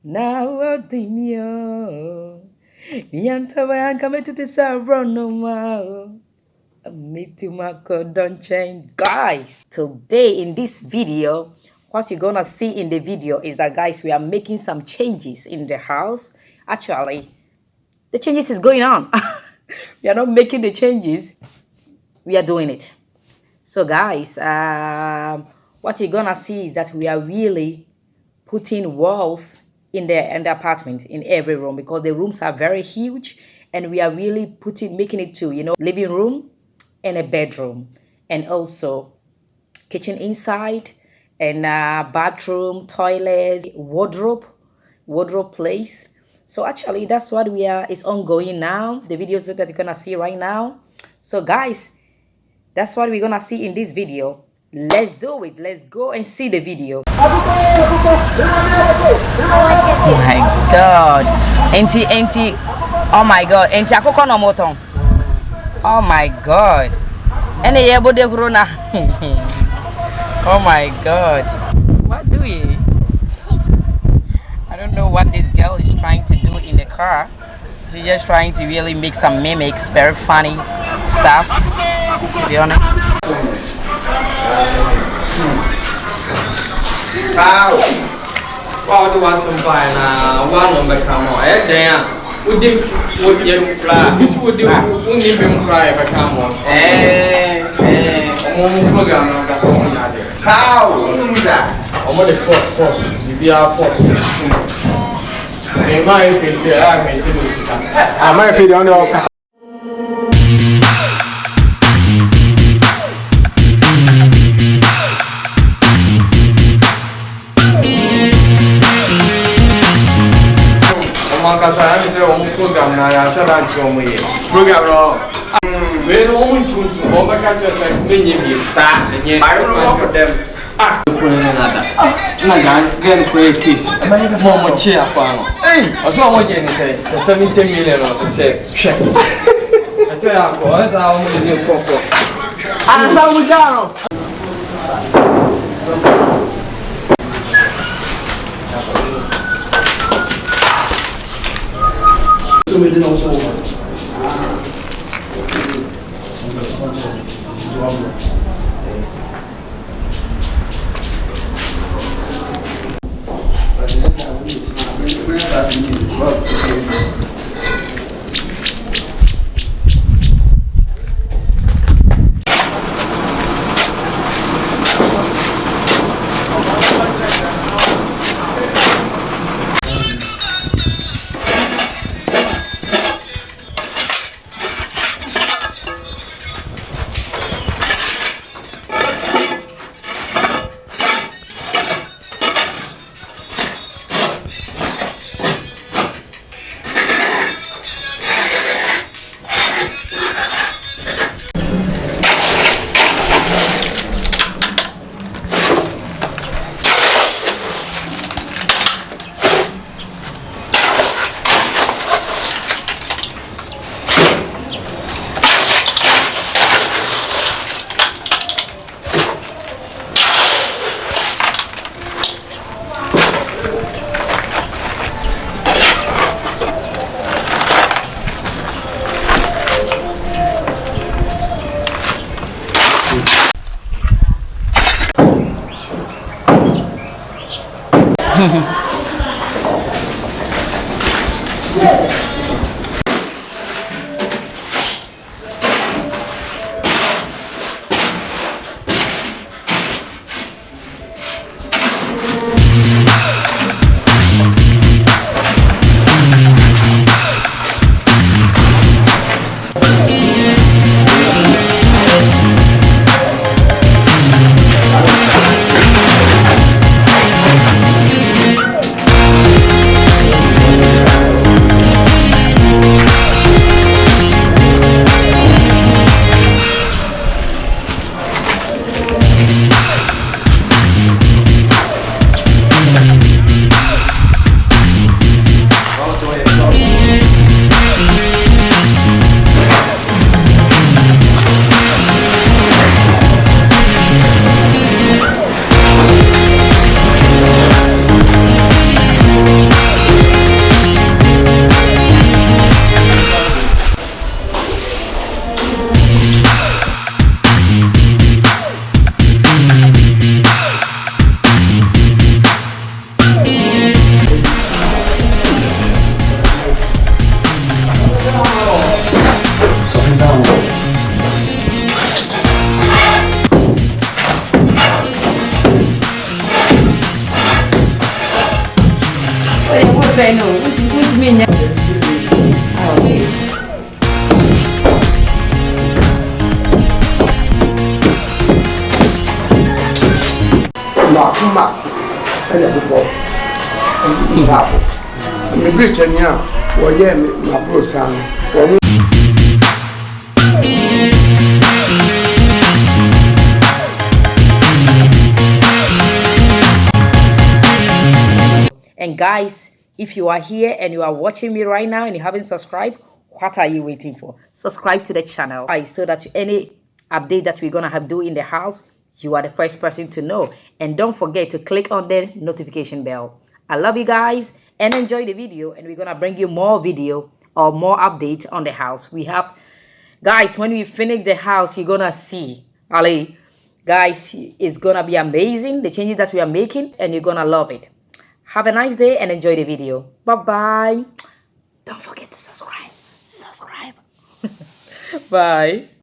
Now what do you Niantaba come to this run no more. Me too don't change. Guys, today in this video, what you're gonna see in the video is that guys, we are making some changes in the house. Actually, the changes is going on. We are not making the changes, we are doing it. So guys, what you're gonna see is that we are really putting walls in the apartment in every room because the rooms are very huge, and we are really making it to living room and a bedroom, and also kitchen inside, and bathroom, toilet, wardrobe place. So actually that's what we are is ongoing now, the videos that you're gonna see right now. So guys, that's what we're gonna see in this video. Let's do it. Let's go and see the video. Oh my god. Auntie. Oh my god. Auntie akoko no moton. Oh my god. Ene yebo de corona. Oh my god. What do you? I don't know what this girl is trying to do in the car. She's just trying to really make some mimics, very funny stuff, to be honest. Wow, do want some fine? One number come on. There, would you fly? This would do only been cry if I come on. Program. How? I'm the first. If you are first. My face, I'm my feet on your. Saya ni saya program na ya saya cuma program lo. When orang cuncu, orang kata saya menyibisa, baru orang dem. Punya nada. Jangan kau kiss. Mau macam apa no? Asal mau jadi saya 70 million no saya. Saya aku, saya mau jadi koko. Asal mujaro. We não sou say no. What's me? Okay. Mark, and everybody. The bridge and yeah, or yeah, my bro son. And guys, if you are here and you are watching me right now and you haven't subscribed, what are you waiting for? Subscribe to the channel, guys, so that any update that we're gonna have do in the house, you are the first person to know. And don't forget to click on the notification bell. I love you guys and enjoy the video, and we're gonna bring you more video or more updates on the house. We have, guys, when we finish the house, you're gonna see, Ali, guys, it's gonna be amazing, the changes that we are making, and you're gonna love it. Have a nice day and enjoy the video. Bye-bye. Don't forget to subscribe. Bye.